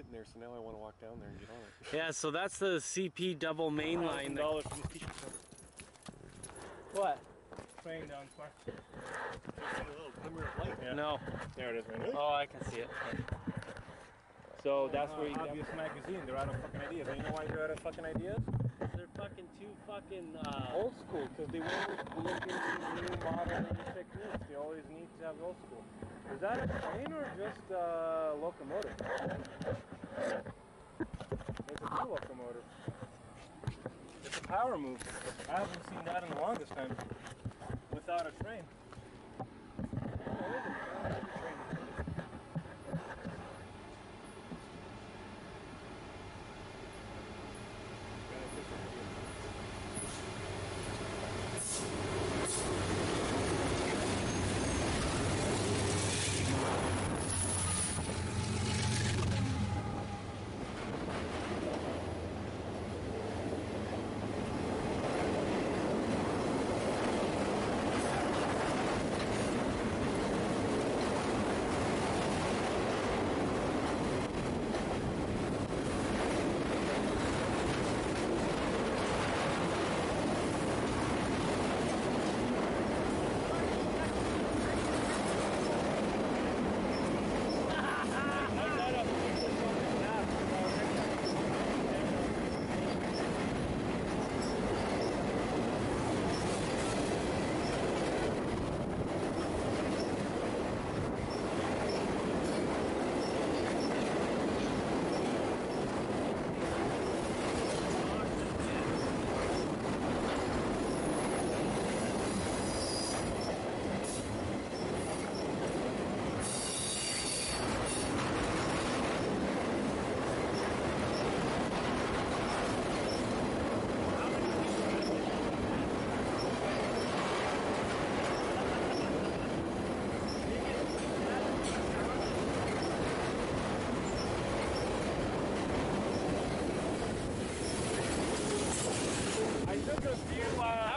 sitting there, so now I want to walk down there and get on it. Yeah, so that's the CP double main line. $1,000 for this t-shirt. What? Spraying down smart. A little glimmer of light. Yeah. No. There it is, man. Oh, I can see it. So that's where you Obvious magazine, they're out of fucking ideas. And you know why they're out of fucking ideas? They're fucking too fucking Old school, because they won't look into new modern techniques. They always need to have old school. Is that a train or just a locomotive? It's a new locomotive. It's a power move. I haven't seen that in the longest time without a train.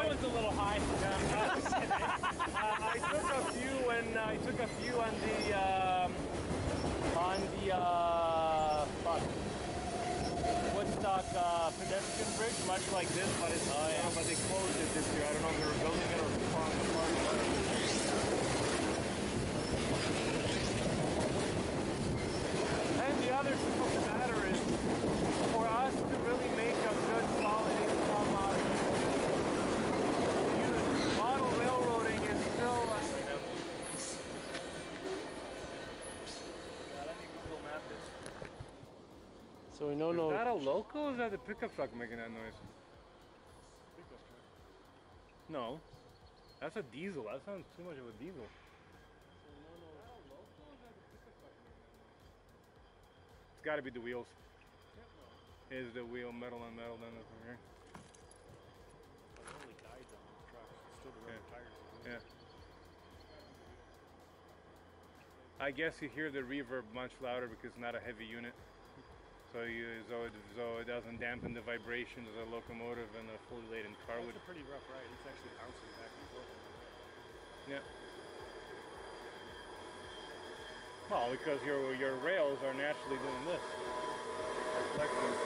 that was a little high. I took a few on the Woodstock pedestrian bridge, much like this, but it's but they closed it this year. I don't know if they were building it or falling apart. And the other simple matter is, for us to really make a good solid income out of it, model railroading is still let me Google map this. So we know Is no. that a local or is that the pickup truck making that noise? Pickup truck. No. That's a diesel. That sounds too much of a diesel. It's got to be the wheels. Is the wheel metal on metal then over here? Well, the only guides on the truck. Still the rubber tires. Yeah. I guess you hear the reverb much louder because it's not a heavy unit. So it doesn't dampen the vibrations of a locomotive and a fully laden car would. It's a pretty rough ride. It's actually bouncing back and forth. Yeah. Well, because your rails are naturally doing this. Reflecting.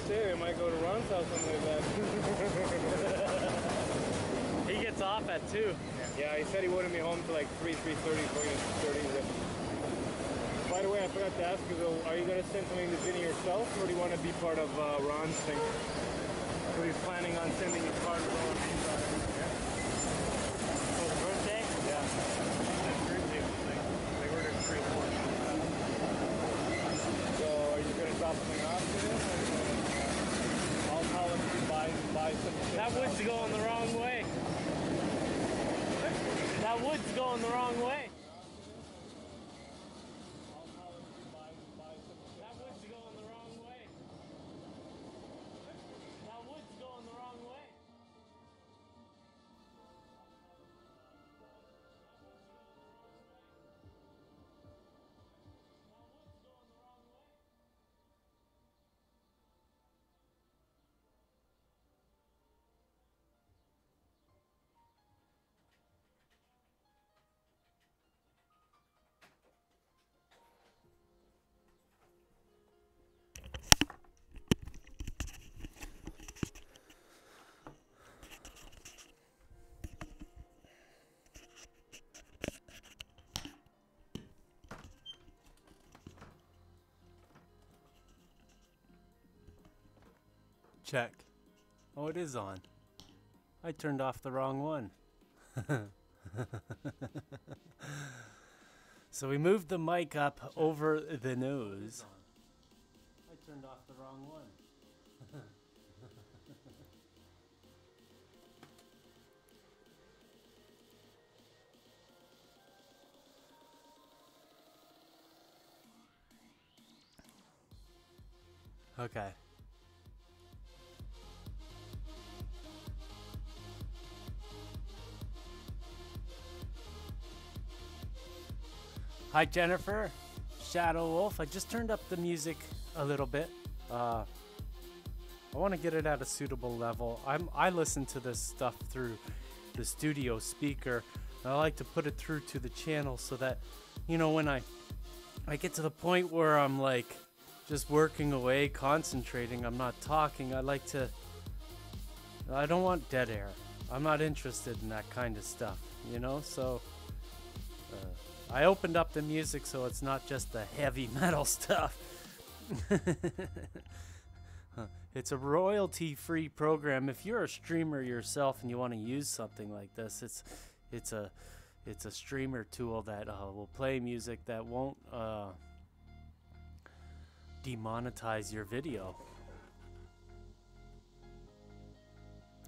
say, I might go to Ron's house something like that. He gets off at 2. Yeah, he said he wouldn't be home till like 3:30, 4:30. By the way, I forgot to ask you though, are you going to send something to Vinny yourself, or do you want to be part of Ron's thing? So he's planning on sending his card to Ron. For the birthday? Yeah. That's birthday thing. They ordered 3 or 4. So are you going to drop something off to him? I'll tell him to buy some shit. That wood's going the wrong way. That wood's going the wrong way. That wood's going the wrong way. That wood's going the wrong way. Check. Oh, it is on. I turned off the wrong one. So we moved the mic up over the nose. I turned off the wrong one. Okay. Hi Jennifer, Shadow Wolf. I just turned up the music a little bit. I want to get it at a suitable level. I listen to this stuff through the studio speaker. And I like to put it through to the channel so that, you know, when I get to the point where I'm like just working away, concentrating, I'm not talking. I don't want dead air. I'm not interested in that kind of stuff, you know, so I opened up the music so it's not just the heavy metal stuff. It's a royalty-free program. If you're a streamer yourself and you want to use something like this, it's a streamer tool that will play music that won't demonetize your video.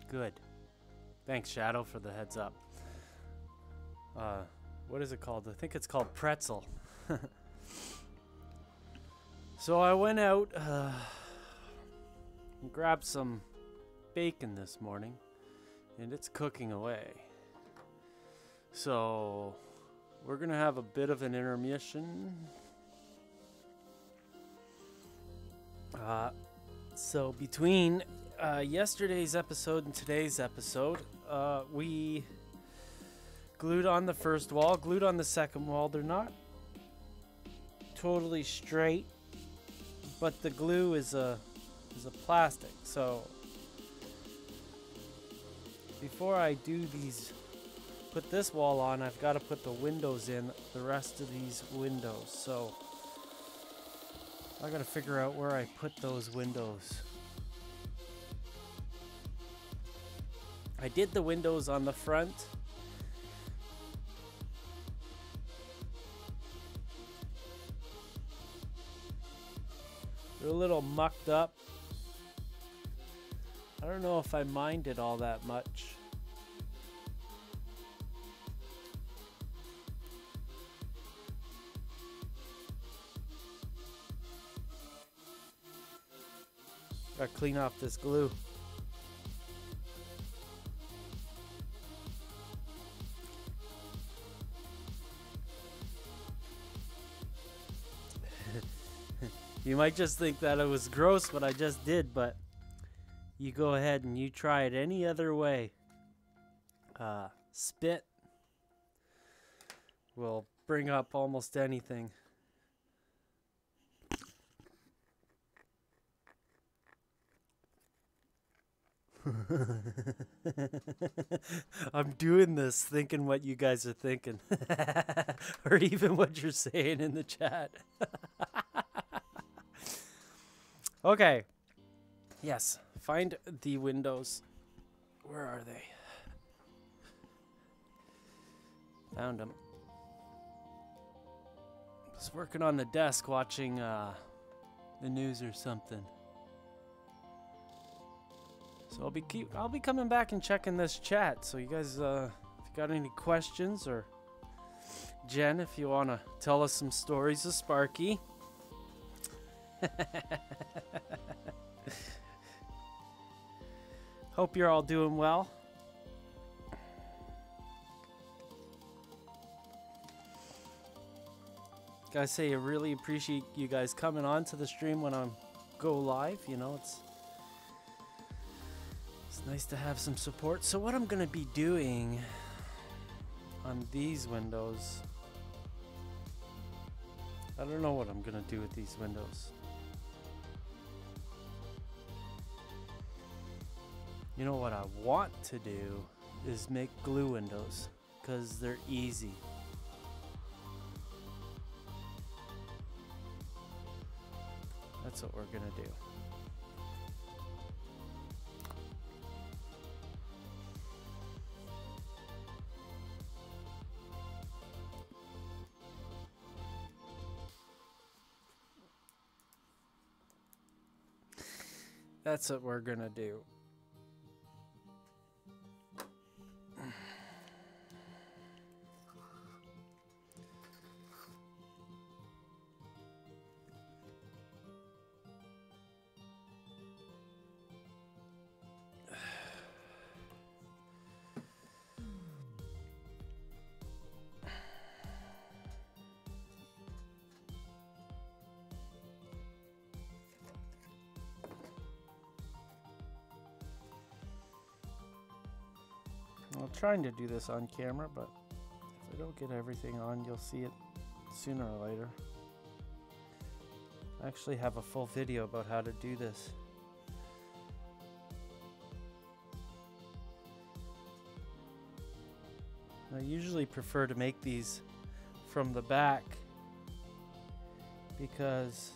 Good. Thanks, Shadow, for the heads up. What is it called? I think it's called Pretzel. So I went out and grabbed some bacon this morning, and it's cooking away. So we're gonna have a bit of an intermission. So between yesterday's episode and today's episode, we glued on the first wall, glued on the second wall. They're not totally straight, but the glue is a plastic. So before I do these, put this wall on, I've got to put the windows in, the rest of these windows. So I got to figure out where I put those windows. I did the windows on the front. They're a little mucked up. I don't know if I minded all that much. Gotta clean off this glue. You might just think that it was gross what I just did, but you go ahead and you try it any other way. Spit will bring up almost anything. I'm doing this thinking what you guys are thinking. Or even what you're saying in the chat. Okay. Yes. Find the windows. Where are they? Found them. Just working on the desk watching the news or something. So I'll be coming back and checking this chat. So you guys, if you got any questions, or Jen, if you want to tell us some stories of Sparky. Hope you're all doing well. Guys, say I really appreciate you guys coming on to the stream when I go live. You know, it's nice to have some support. So what I'm gonna be doing on these windows, I don't know what I'm gonna do with these windows. You know what I want to do is make glue windows, because they're easy. That's what we're gonna do. That's what we're gonna do. I'm trying to do this on camera, but if I don't get everything on, you'll see it sooner or later. I actually have a full video about how to do this. I usually prefer to make these from the back because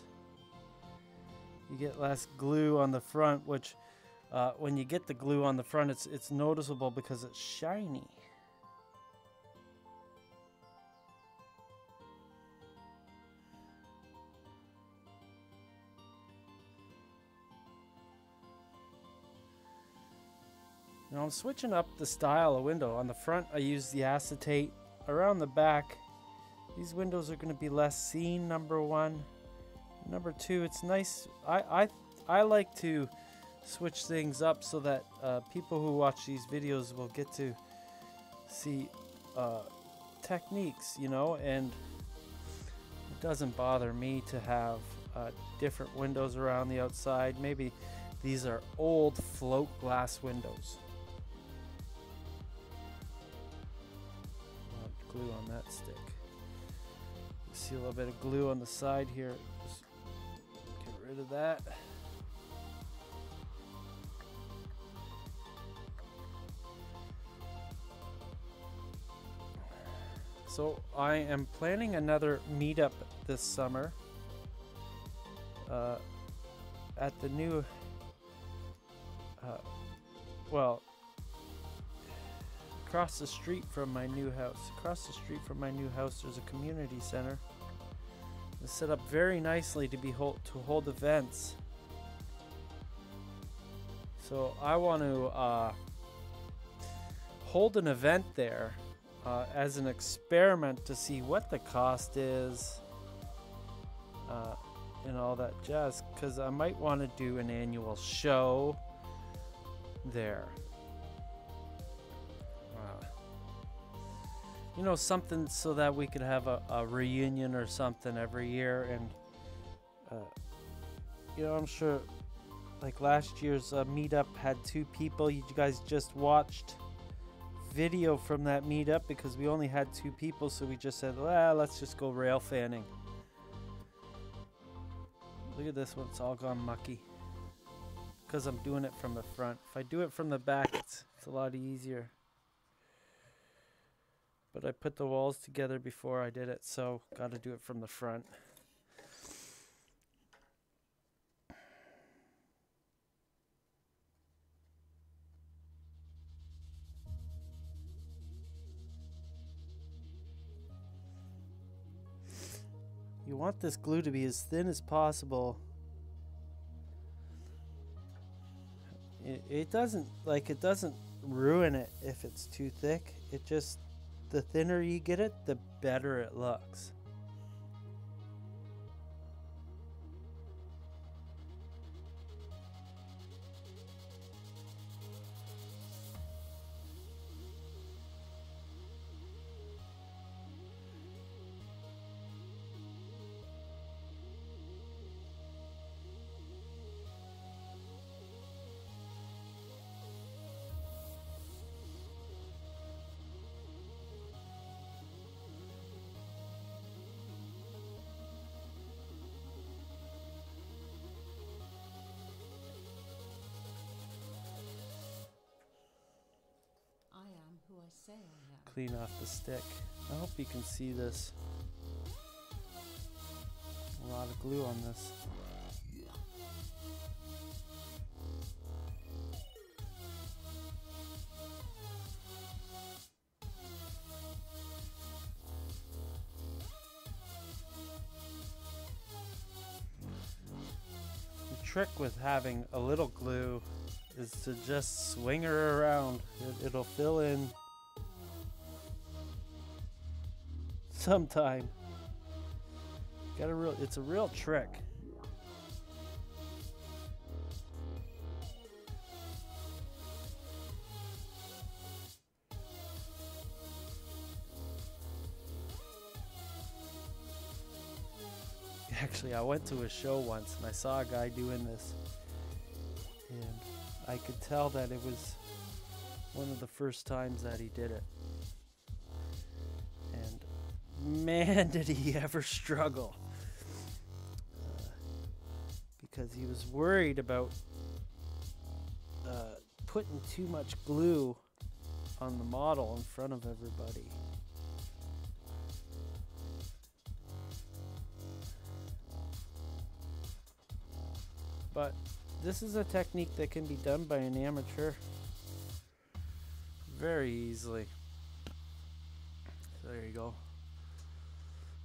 you get less glue on the front, which when you get the glue on the front, it's noticeable because it's shiny. Now I'm switching up the style of window. On the front, I use the acetate. Around the back, these windows are going to be less seen, number one. Number two, it's nice. I like to switch things up so that people who watch these videos will get to see techniques, you know, and it doesn't bother me to have different windows around the outside. Maybe these are old float glass windows. Glue on that stick. You see a little bit of glue on the side here. Just get rid of that. So I am planning another meetup this summer at the new, well, across the street from my new house. Across the street from my new house, there's a community center. It's set up very nicely to hold events. So I want to hold an event there. As an experiment to see what the cost is and all that jazz, because I might want to do an annual show there. You know, something so that we could have a reunion or something every year. And you know, I'm sure like last year's meetup had 2 people. You guys just watched video from that meetup because we only had 2 people, so we just said, well, let's just go rail fanning. Look at this one, it's all gone mucky. because I'm doing it from the front. If I do it from the back, it's a lot easier. But I put the walls together before I did it, so got to do it from the front. You want this glue to be as thin as possible. It doesn't ruin it if it's too thick. It just, the thinner you get it, the better it looks. Who I say I am. Clean off the stick. I hope you can see this. A lot of glue on this. The trick with having a little glue is to just swing her around. It'll fill in sometime. It's a real trick. Actually, I went to a show once and I saw a guy doing this, and I could tell that it was one of the first times that he did it. And man, did he ever struggle. Because he was worried about putting too much glue on the model in front of everybody. But this is a technique that can be done by an amateur very easily. So there you go.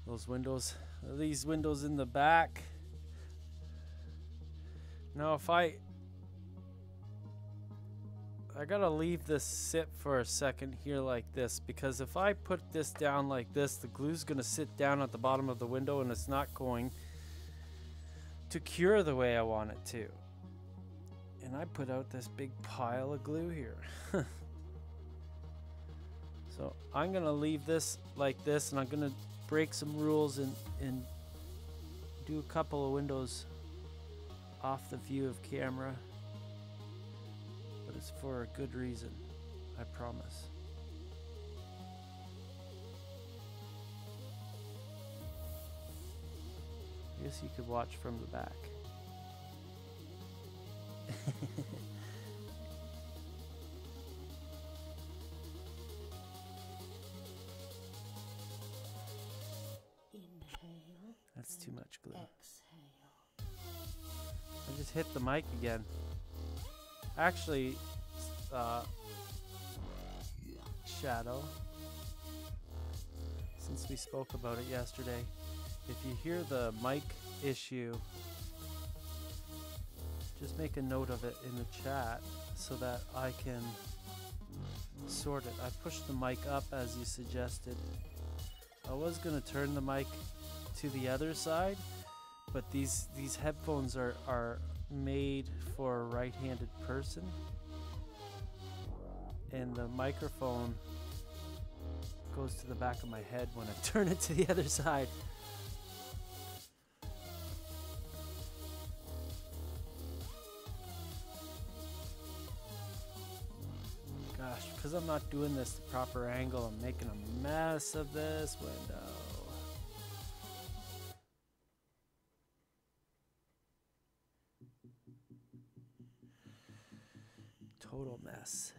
Those windows, these windows in the back. Now if I gotta leave this sit for a second here like this, because if I put this down like this, the glue's gonna sit down at the bottom of the window and it's not going to cure the way I want it to. And I put out this big pile of glue here. So I'm gonna leave this like this, and I'm gonna break some rules and do a couple of windows off the view of camera, but it's for a good reason, I promise. I guess you could watch from the back. Inhale. That's too much glue. Exhale. I just hit the mic again. Actually, Shadow, since we spoke about it yesterday, if you hear the mic issue, just make a note of it in the chat so that I can sort it. I pushed the mic up as you suggested. I was going to turn the mic to the other side, but these headphones are made for a right-handed person, and the microphone goes to the back of my head when I turn it to the other side. Gosh, because I'm not doing this the proper angle, I'm making a mess of this window. total mess.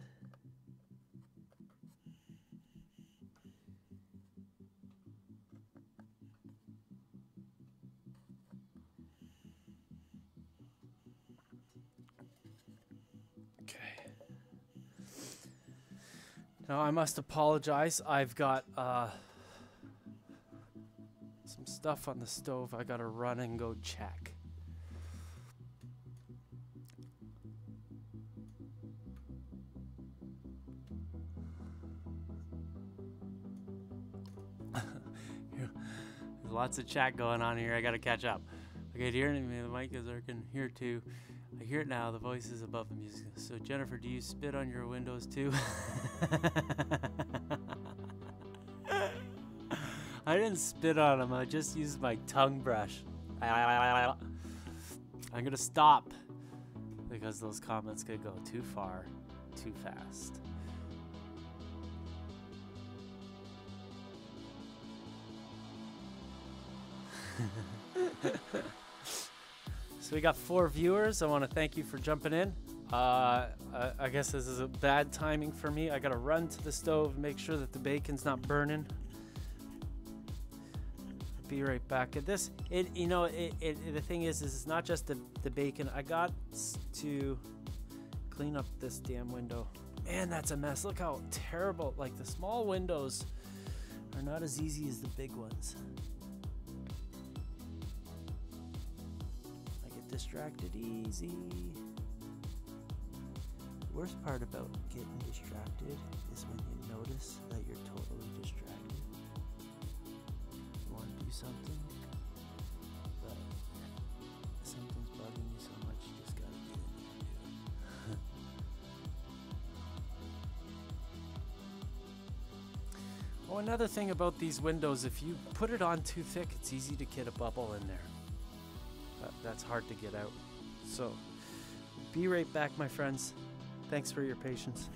Okay. Now I must apologize. I've got some stuff on the stove I gotta run and go check. There's lots of chat going on here. I gotta catch up. Okay, hear me. The mic is working here too. I hear it now. The voice is above the music. So Jennifer, do you spit on your windows too? I didn't spit on them. I just used my tongue brush. I'm gonna stop because those comments could go too far, too fast. So we got 4 viewers. I want to thank you for jumping in. I guess this is a bad timing for me. I gotta run to the stove and make sure that the bacon's not burning. Be right back at this. The thing is it's not just the bacon. I got to clean up this damn window. Man, that's a mess. Look how terrible. Like, the small windows are not as easy as the big ones. I get distracted easy. The worst part about getting distracted is when you notice that you're totally distracted. You want to do something, but something's bugging you so much you just gotta do it. Oh, another thing about these windows, if you put it on too thick, it's easy to get a bubble in there. That's hard to get out. So, be right back, my friends. Thanks for your patience.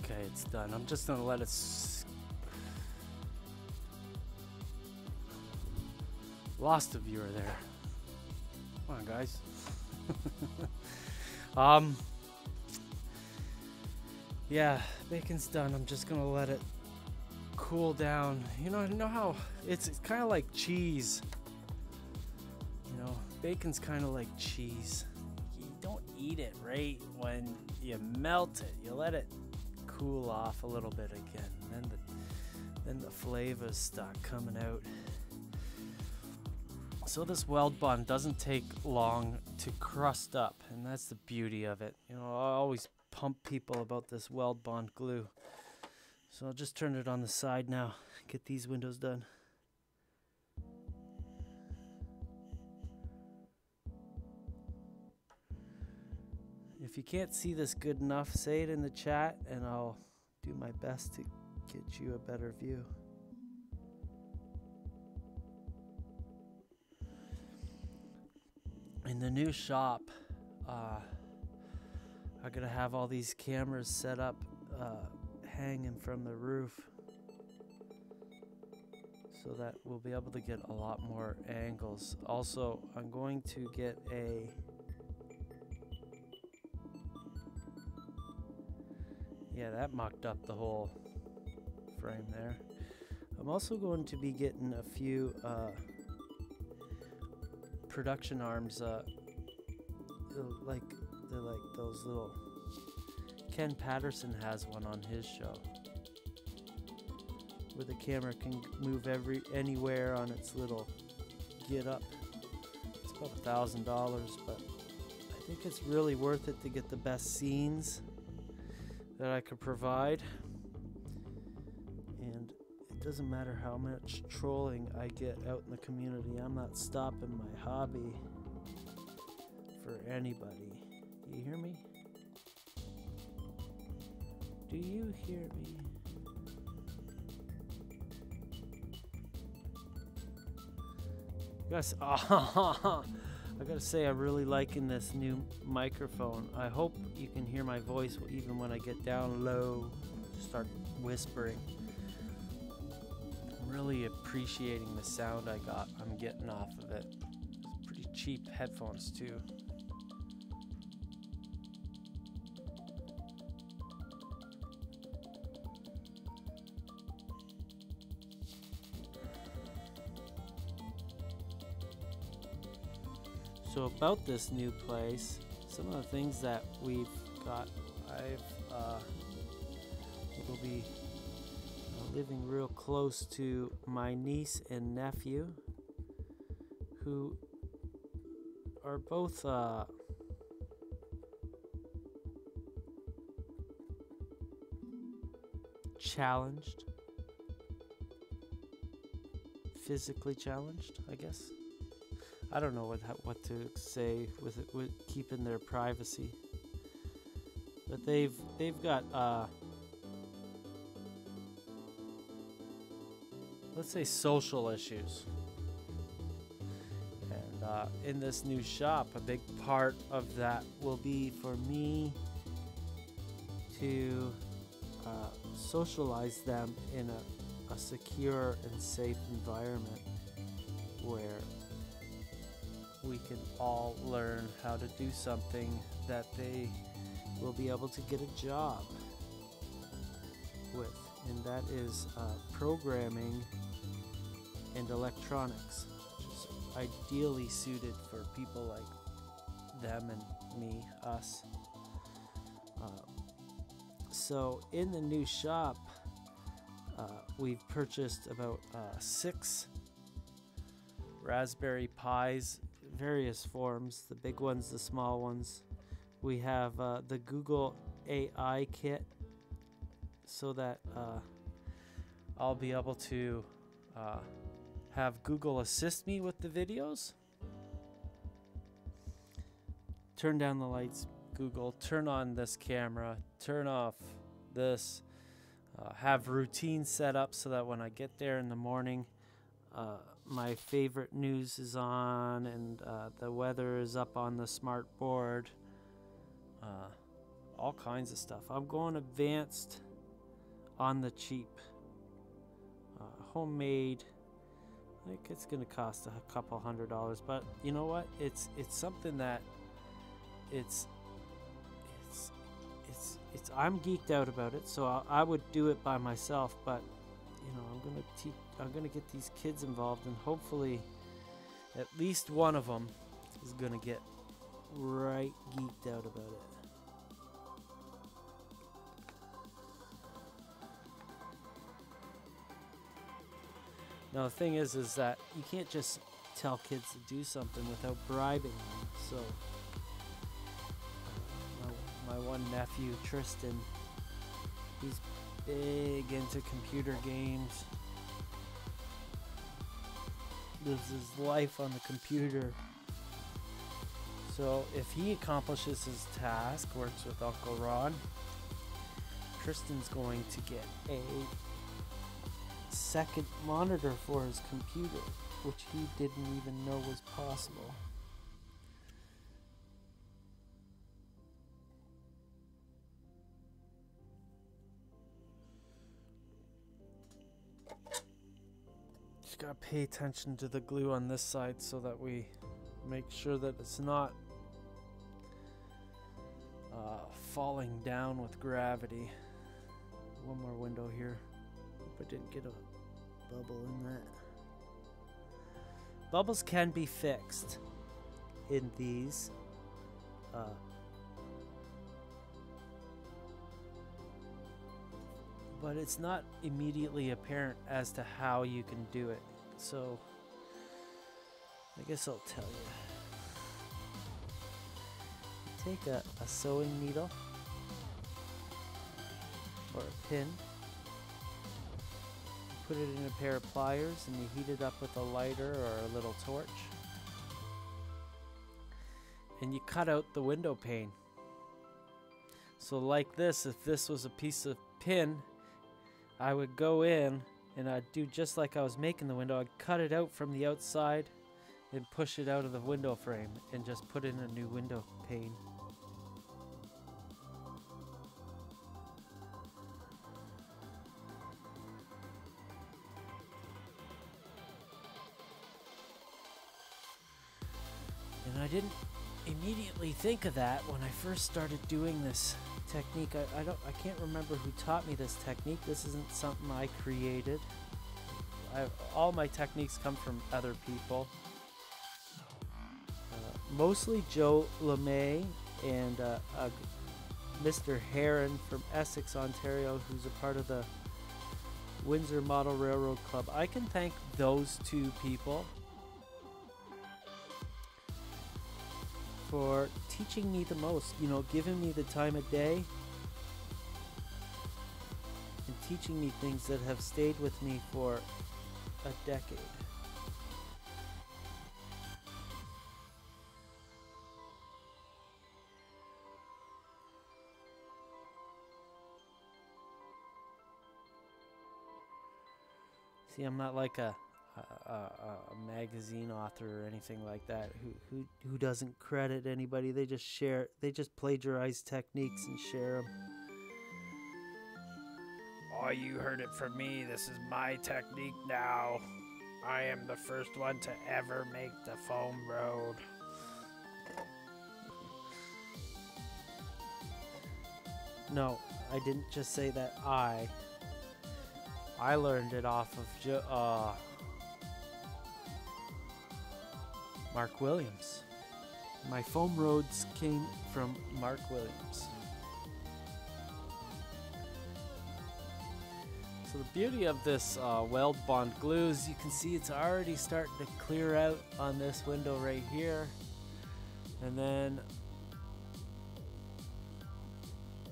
Okay, it's done. I'm just gonna let it lost a viewer there. Come on, guys. Yeah, bacon's done. I'm just gonna let it cool down. You know how it's kind of like cheese. You know, bacon's kind of like cheese. You don't eat it right when you melt it. You let it cool off a little bit again. Then the flavors start coming out. So this weld bond doesn't take long to crust up, and that's the beauty of it. You know, I always pump people about this weld bond glue. So I'll just turn it on the side now, get these windows done. If you can't see this good enough, say it in the chat and I'll do my best to get you a better view. In the new shop, I'm gonna have all these cameras set up, hanging from the roof, so that we'll be able to get a lot more angles. Also, I'm going to get a that mucked up the whole frame there. I'm also going to be getting a few production arms, they're like those little, Ken Patterson has one on his show where the camera can move anywhere on its little get up. It's about $1,000, but I think it's really worth it to get the best scenes that I could provide. doesn't matter how much trolling I get out in the community, I'm not stopping my hobby for anybody. Do you hear me? Do you hear me? Yes. I gotta say, I'm really liking this new microphone. I hope you can hear my voice even when I get down low, start whispering. I'm really appreciating the sound I'm getting off of it. It's pretty cheap headphones too. So about this new place, some of the things that we've got, will be living real close to my niece and nephew, who are both challenged, physically challenged, I guess. I don't know what to say with keeping their privacy, but they've got let's say social issues, and in this new shop, a big part of that will be for me to socialize them in a secure and safe environment where we can all learn how to do something that they will be able to get a job with, and that is programming and electronics, which is ideally suited for people like them and me, us. So in the new shop, we've purchased about 6 Raspberry Pis, various forms, the big ones, the small ones. We have the Google AI kit, so that I'll be able to have Google assist me with the videos. Turn down the lights, Google, turn on this camera, turn off this, have routines set up so that when I get there in the morning, my favorite news is on, and the weather is up on the smart board. All kinds of stuff. I'm going advanced on the cheap. Homemade. I think it's going to cost a couple $100, but you know what? It's something that it's I'm geeked out about it, so I would do it by myself, but you know, I'm gonna get these kids involved, and hopefully at least one of them is gonna get right geeked out about it. Now the thing is that you can't just tell kids to do something without bribing them. So my one nephew, Tristan, he's big into computer games. Lives his life on the computer. So if he accomplishes his task, works with Uncle Ron, Tristan's going to get a second monitor for his computer, which he didn't even know was possible. Just gotta pay attention to the glue on this side so that we make sure that it's not falling down with gravity. One more window here. Hope I didn't get a bubble in that. Bubbles can be fixed in these. But it's not immediately apparent as to how you can do it. So I guess I'll tell you. Take a sewing needle or a pin, put it in a pair of pliers and you heat it up with a lighter or a little torch. And you cut out the window pane. So like this, if this was a piece of pin, I would go in and I'd do just like I was making the window. I'd cut it out from the outside and push it out of the window frame and just put in a new window pane. And I didn't immediately think of that when I first started doing this technique. I can't remember who taught me this technique. This isn't something I created. All my techniques come from other people. Mostly Joe LeMay and Mr. Heron from Essex, Ontario, who's a part of the Windsor Model Railroad Club. I can thank those two people for teaching me the most, you know, giving me the time of day and teaching me things that have stayed with me for a decade. See, I'm not like a magazine author or anything like that who doesn't credit anybody. They just plagiarize techniques and share them. Oh, you heard it from me. This is my technique now. I am the first one to ever make the foam road. No, I didn't just say that. I learned it off of Mark Williams. My foam roads came from Mark Williams. So the beauty of this weld bond glue is you can see it's already starting to clear out on this window right here. And then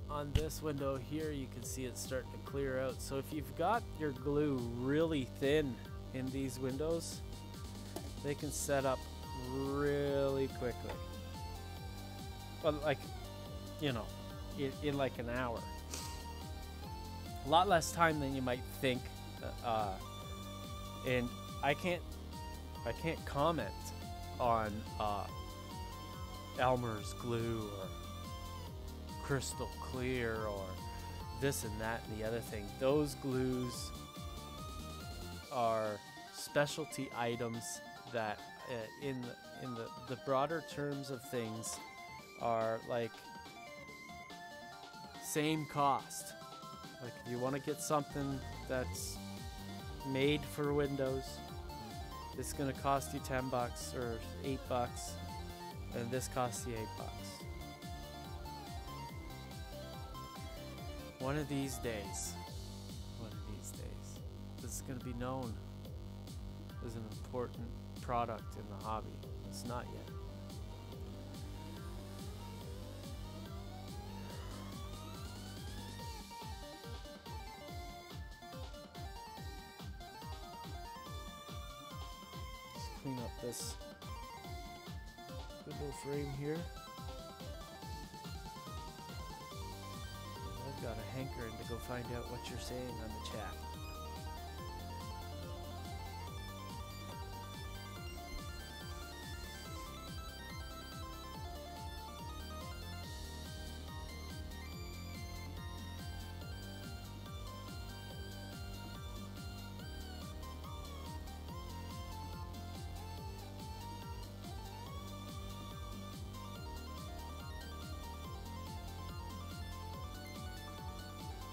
on this window here you can see it's starting to clear out. So if you've got your glue really thin in these windows, they can set up really quickly. But like, you know, in like an hour. A lot less time than you might think. And I can't comment on Elmer's glue or Crystal Clear or this and that and the other thing. Those glues are specialty items that in the broader terms of things are like same cost. Like if you want to get something that's made for Windows, it's going to cost you $10 or $8, and this costs you $8. One of these days, this is going to be known as an important product in the hobby. It's not yet. Let's clean up this window frame here. I've got a hankering to go find out what you're saying on the chat.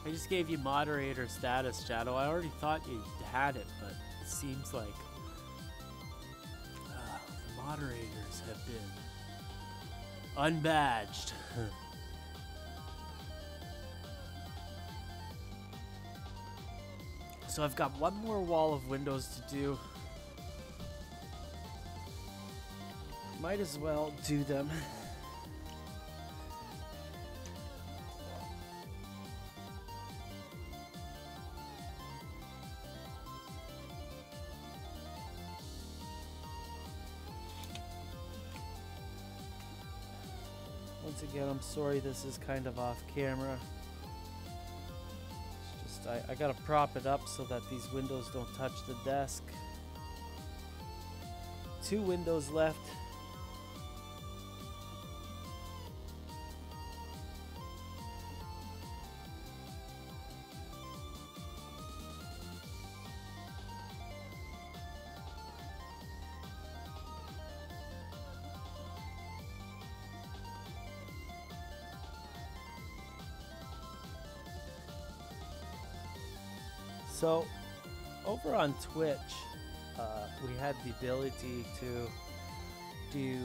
I just gave you moderator status, Shadow. I already thought you had it, but it seems like the moderators have been unbadged. So I've got one more wall of windows to do. Might as well do them. Once again, I'm sorry this is kind of off camera. It's just I gotta prop it up so that these windows don't touch the desk. 2 windows left. So, over on Twitch, we had the ability to do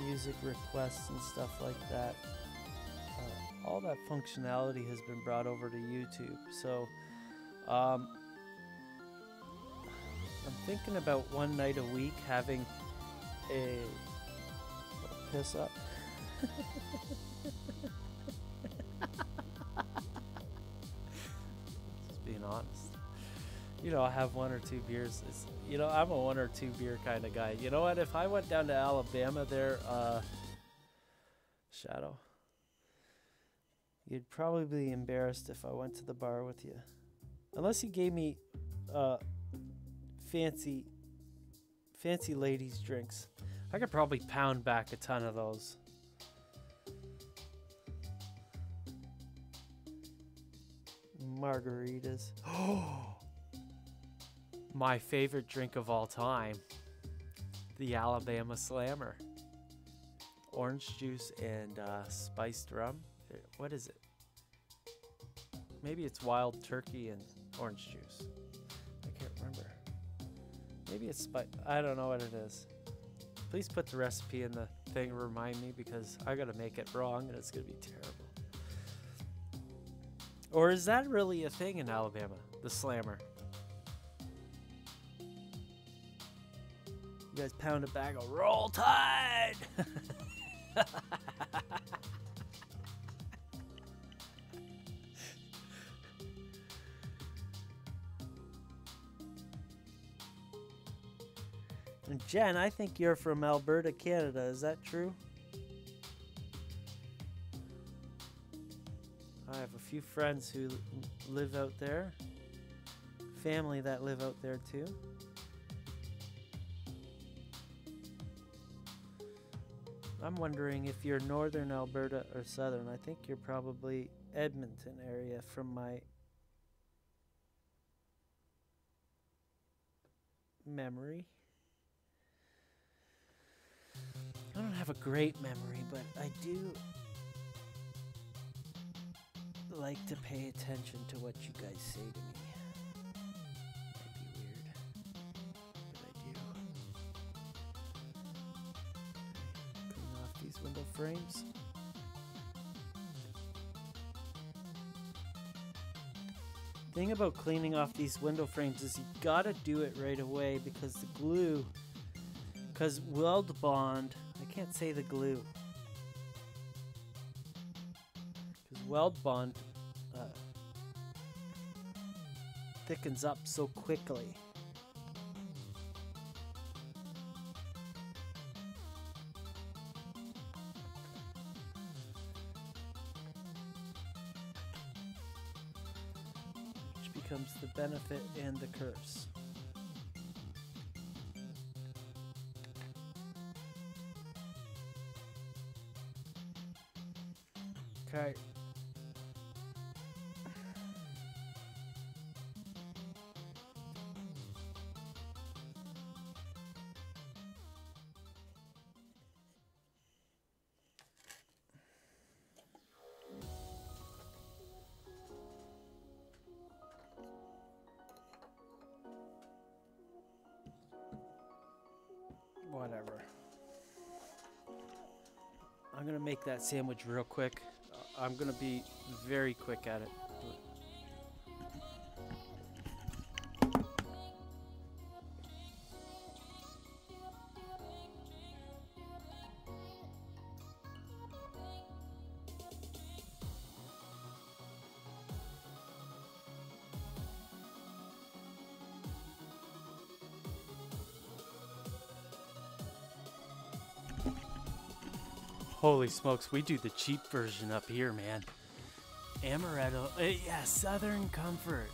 music requests and stuff like that. All that functionality has been brought over to YouTube. So, I'm thinking about one night a week having a piss up. Being honest, you know, I have 1 or 2 beers. You know, I'm a 1 or 2 beer kind of guy. You know what? If I went down to Alabama there, Shadow, you'd probably be embarrassed if I went to the bar with you, unless you gave me fancy ladies drinks. I could probably pound back a ton of those. Margaritas. My favorite drink of all time, the Alabama Slammer. Orange juice and spiced rum. What is it? Maybe it's wild turkey and orange juice. I can't remember. Maybe it's I don't know what it is. Please put the recipe in the thing and remind me, because I gotta make it wrong and it's gonna be terrible. Or is that really a thing in Alabama? The Slammer. You guys pound it back, go, Roll Tide! And Jen, I think you're from Alberta, Canada. Is that true? I have a few friends who live out there. Family that live out there too. I'm wondering if you're northern Alberta or southern. I think you're probably Edmonton area from my memory. I don't have a great memory, but I do like to pay attention to what you guys say to me. Might be weird, but I do. Clean off these window frames. Thing about cleaning off these window frames is you gotta do it right away, because the glue, because weld bond, I can't say the glue, because weld bond thickens up so quickly. Which becomes the benefit and the curse. Okay. Whatever. I'm gonna make that sandwich real quick. I'm gonna be very quick at it. Holy smokes, we do the cheap version up here, man. Amaretto, yeah, Southern Comfort.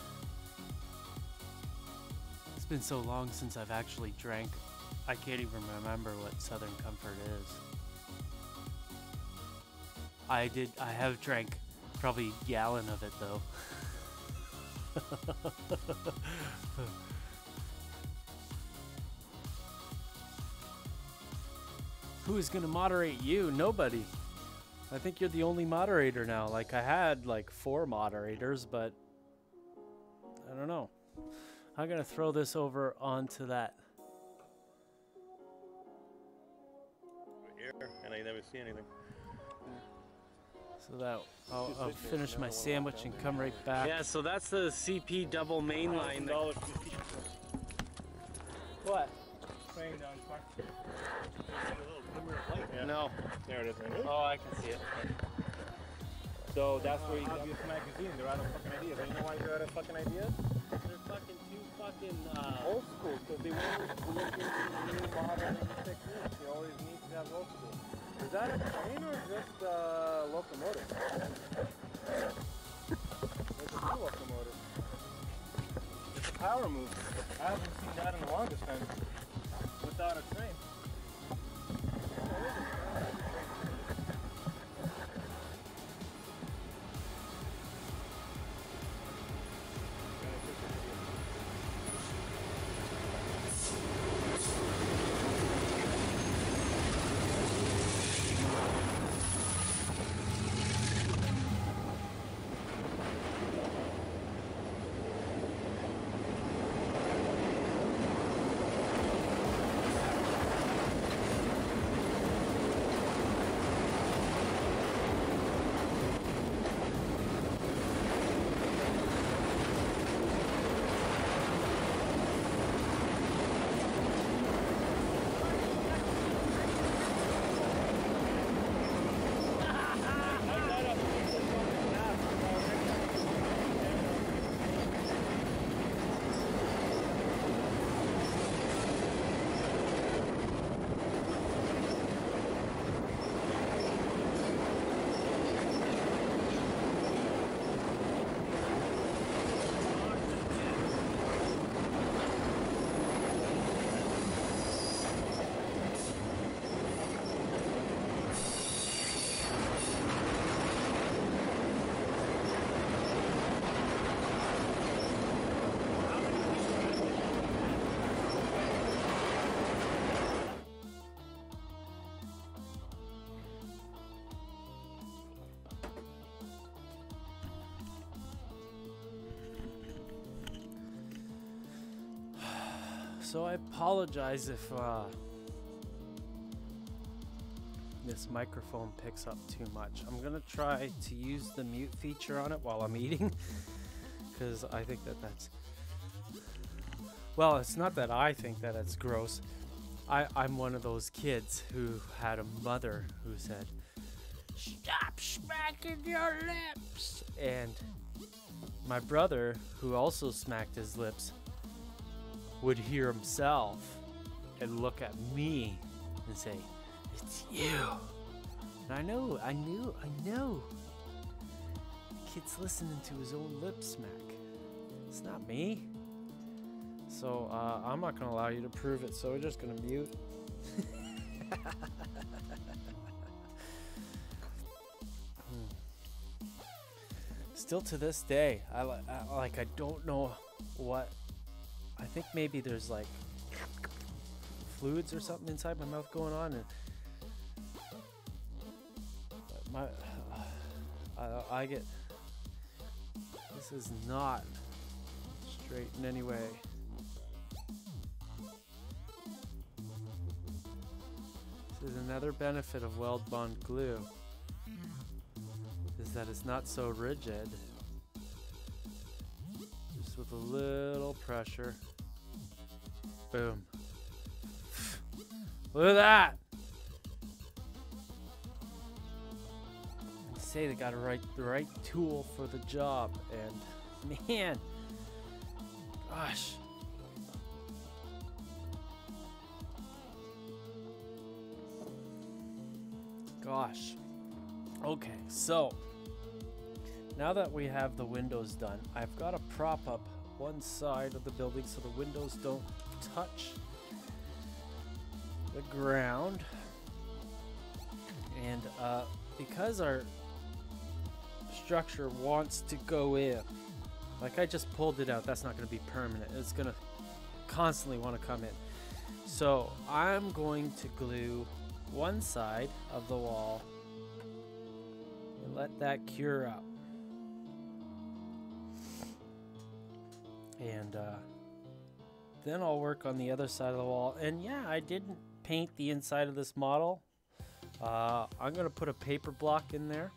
It's been so long since I've actually drank. I can't even remember what Southern Comfort is. I have drank probably a gallon of it though. Who is gonna moderate you? Nobody. I think you're the only moderator now. Like, I had like 4 moderators, but I don't know. I'm gonna throw this over onto that. Here, and I never see anything. So that I'll finish my sandwich and come right back. Yeah, so that's the CP double main line. What? Playing down far. Yeah. No. There it is. Right? Oh, I can see it. So that's where you got this magazine. They're out of fucking ideas. You know why they're out of fucking ideas? They're fucking too fucking Old school. Because they won't look into new modern techniques. You always need to have old school. Is that a train or just a locomotive? It's a new locomotive. It's a power move. I haven't seen that in the longest time. Without a train. So I apologize if this microphone picks up too much. I'm gonna try to use the mute feature on it while I'm eating, because I think that's, well, it's not that I think that it's gross. I'm one of those kids who had a mother who said, "Stop smacking your lips," and my brother, who also smacked his lips, would hear himself and look at me and say, "It's you." And I knew. The kid's listening to his own lip smack. It's not me. So I'm not gonna allow you to prove it, so we're just gonna mute. Still to this day, I don't know what. I think maybe there's like fluids or something inside my mouth going on, and I get, this is not straight in any way. This is another benefit of weld bond glue, is that it's not so rigid. Just with a little pressure. Boom. Look at that! They say they got the right tool for the job, and man, gosh. gosh. Okay, so now that we have the windows done, I've got to prop up one side of the building so the windows don't touch the ground. And because our structure wants to go in, like I just pulled it out, that's not going to be permanent. It's going to constantly want to come in. So I'm going to glue one side of the wall and let that cure up. And then I'll work on the other side of the wall. And yeah, I didn't paint the inside of this model. I'm going to put a paper block in there.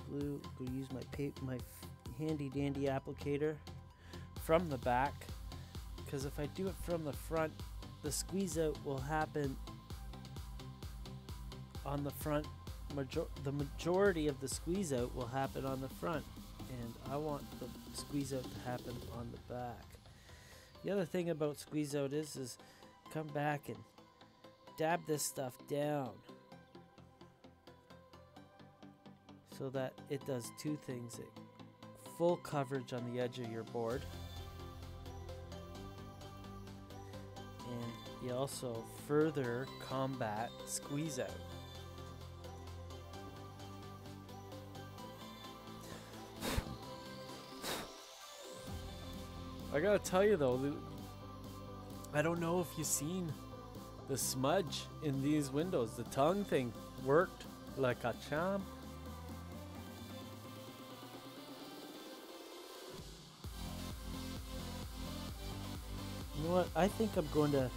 Glue, go use my handy dandy applicator from the back, because if I do it from the front, the squeeze out will happen on the front. The majority of the squeeze out will happen on the front, and I want the squeeze out to happen on the back. The other thing about squeeze out is come back and dab this stuff down so that it does two things. Full coverage on the edge of your board, and you also further combat squeeze out. I gotta tell you though, I don't know if you've seen the smudge in these windows. The tongue thing worked like a charm. You know what? I think I'm going to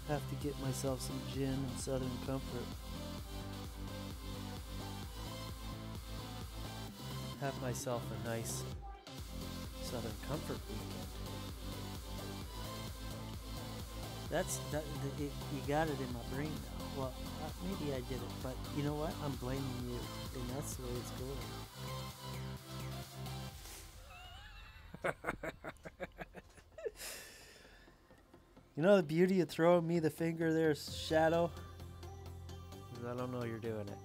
have to get myself some gin and Southern Comfort. Have myself a nice Southern Comfort weekend. You got it in my brain now. Well, maybe I did it, but you know what? I'm blaming you, and that's the way it's going. You know the beauty of throwing me the finger there, Shadow? Is I don't know you're doing it.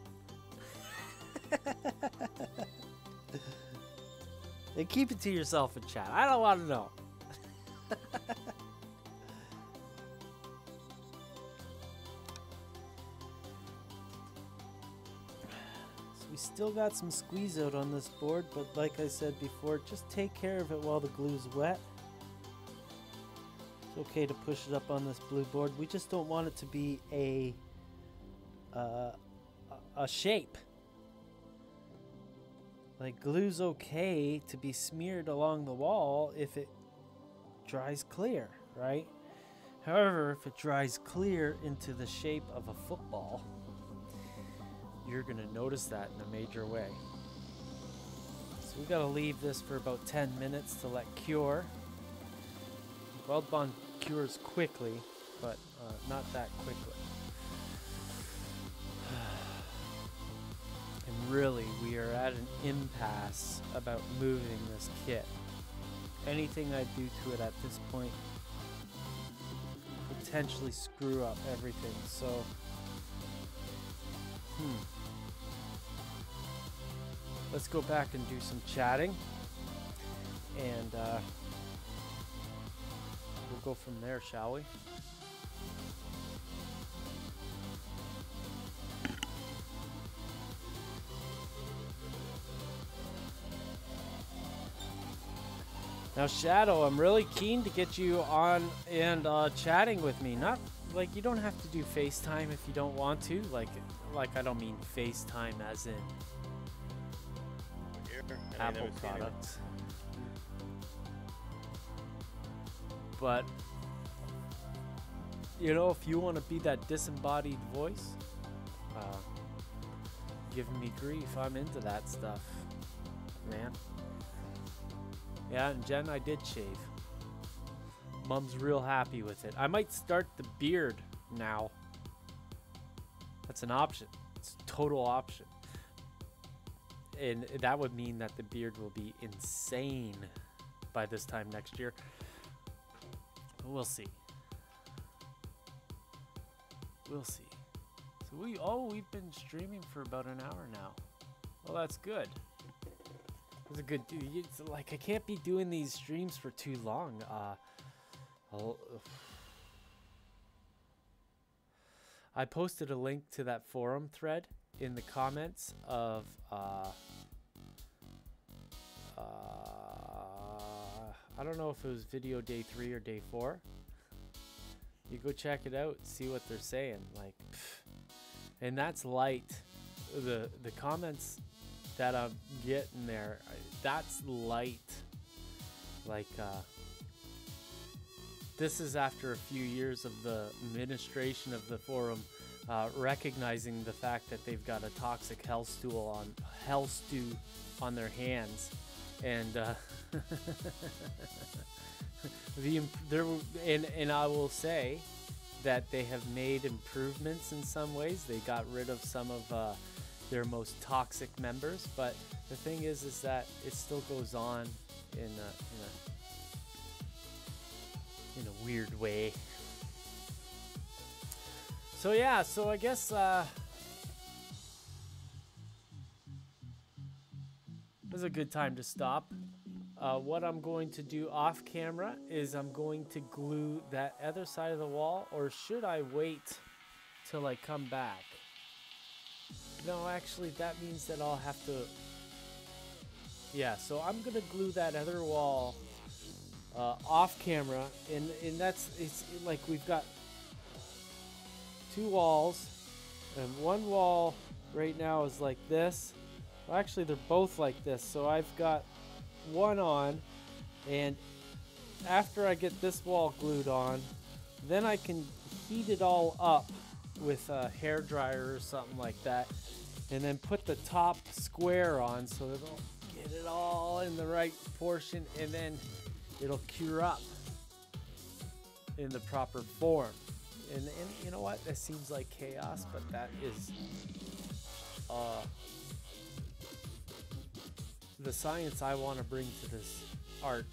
And keep it to yourself in chat. I don't want to know. So we still got some squeeze out on this board, but like I said before, just take care of it while the glue's wet. It's okay to push it up on this blue board. We just don't want it to be a shape. Like, glue's okay to be smeared along the wall if it dries clear, right? However, if it dries clear into the shape of a football, you're going to notice that in a major way. So we got to leave this for about 10 minutes to let cure. Weld bond cures quickly, but not that quickly. And really, we are at an impasse about moving this kit. Anything I do to it at this point could potentially screw up everything. So, let's go back and do some chatting, and we'll go from there, shall we? Now, Shadow, I'm really keen to get you on and chatting with me. Not like you don't have to do FaceTime if you don't want to. Like I don't mean FaceTime as in Apple products. But you know, if you want to be that disembodied voice, giving me grief, I'm into that stuff, man. Yeah, and Jen, I did shave. Mom's real happy with it. I might start the beard now. That's an option. It's a total option. And that would mean that the beard will be insane by this time next year. We'll see. We'll see. So we've been streaming for about an hour now. Well, that's good. It's a good. It's like I can't be doing these streams for too long. I posted a link to that forum thread in the comments of I don't know if it was video day 3 or day 4. You go check it out, see what they're saying, like, and that's light. The comments that I'm getting there, that's light. Like, this is after a few years of the administration of the forum recognizing the fact that they've got a toxic hell stew on their hands, and and I will say that they have made improvements in some ways. They got rid of some of their most toxic members, but the thing is that it still goes on in a weird way. So yeah, so I guess this is a good time to stop. What I'm going to do off camera is I'm going to glue that other side of the wall, or should I wait till I come back? No, actually that means that I'll have to, yeah, so I'm gonna glue that other wall off camera, and it's like we've got 2 walls, and one wall right now is like this. Well, actually they're both like this, so I've got one on, and after I get this wall glued on, then I can heat it all up with a hair dryer or something like that, and then put the top square on so it'll get it all in the right portion, and then it'll cure up in the proper form. And you know what? That seems like chaos, but that is the science I want to bring to this art.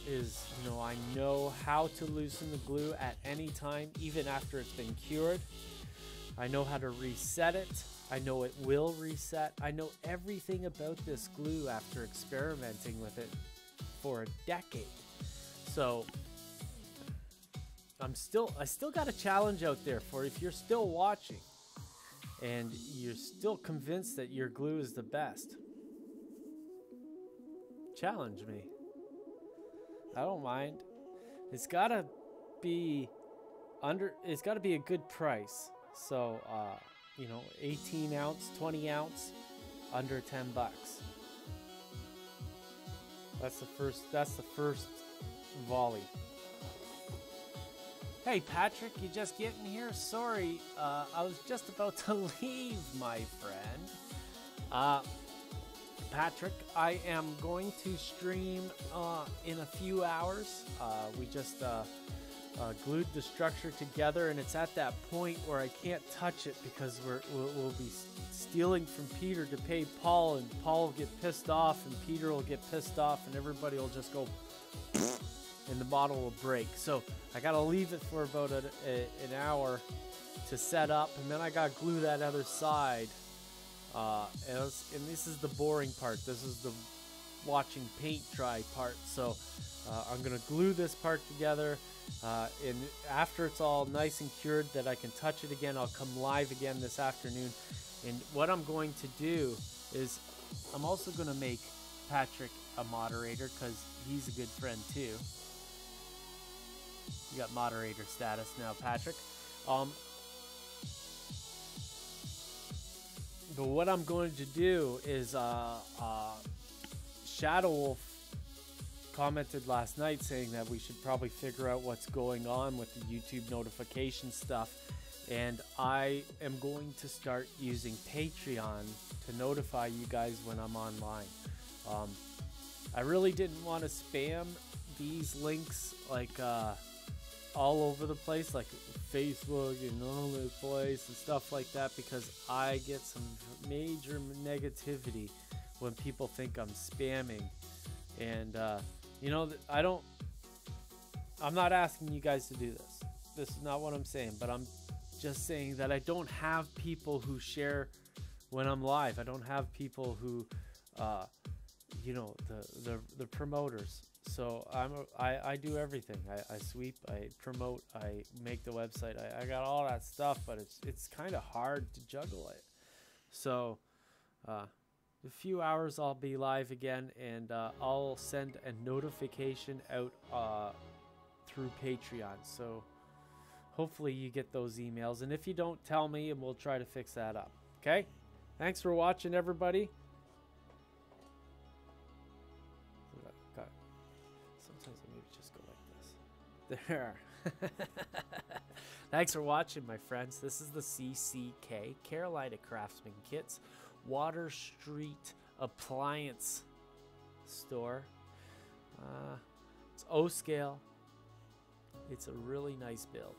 Is, you know, I know how to loosen the glue at any time, even after it's been cured. I know how to reset it. I know it will reset. I know everything about this glue after experimenting with it for a decade. So I still got a challenge out there for if you're still watching and you're still convinced that your glue is the best. Challenge me. I don't mind. It's gotta be a good price. So, you know, 18 ounce, 20 ounce, under 10 bucks. That's the first volley. Hey Patrick, you just getting here? Sorry, I was just about to leave, my friend. Patrick, I am going to stream in a few hours. We just glued the structure together, and it's at that point where I can't touch it because we'll be stealing from Peter to pay Paul, and Paul will get pissed off, and Peter will get pissed off, and everybody will just go and the bottle will break. So I gotta leave it for about an hour to set up, and then I gotta glue that other side. And this is the boring part. This is the watching paint dry part. So I'm gonna glue this part together, and after it's all nice and cured that I can touch it again, I'll come live again this afternoon. And what I'm going to do is I'm also gonna make Patrick a moderator, because he's a good friend too. You got moderator status now, Patrick. But what I'm going to do is Shadow Wolf commented last night saying that we should probably figure out what's going on with the YouTube notification stuff, and I am going to start using Patreon to notify you guys when I'm online. I really didn't want to spam these links like all over the place, like Facebook and all over the place and stuff like that, because I get some major negativity when people think I'm spamming. And You know, I'm not asking you guys to do this. This is not what I'm saying, but I'm just saying that I don't have people who share when I'm live. I don't have people who, you know, the promoters. So I do everything. I sweep, I promote, I make the website. I got all that stuff, but it's kind of hard to juggle it. So a few hours I'll be live again, and I'll send a notification out through Patreon. So hopefully you get those emails, and if you don't, tell me and we'll try to fix that up. Okay? Thanks for watching, everybody. Sometimes I maybe just go like this. There. Thanks for watching, my friends. This is the CCK, Carolina Craftsman Kits, Water Street Appliance store. It's O scale. It's a really nice build.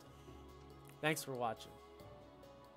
Thanks for watching.